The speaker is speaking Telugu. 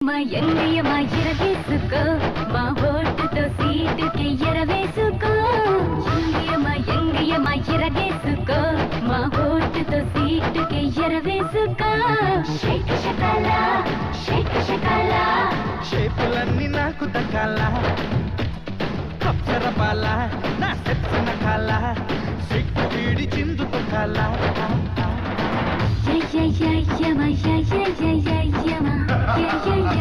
మా ఎంగయ్యమా ఎరవేసుకో మా ఓటుతో సీటుకి ఎరవేసుకో ఎంగయ్యమా ఎరవేసుకో మా ఓటుతో సీటుకి ఎరవేసుకో షేక్ షకల షేక్ షకల షేపులన్నీ నాకు దక్కాల అప్సరపాల నా సెప్సిన కాల సిగ్గు వీడి చిందు తొక్కాల యమ యమ యమ యమ యమ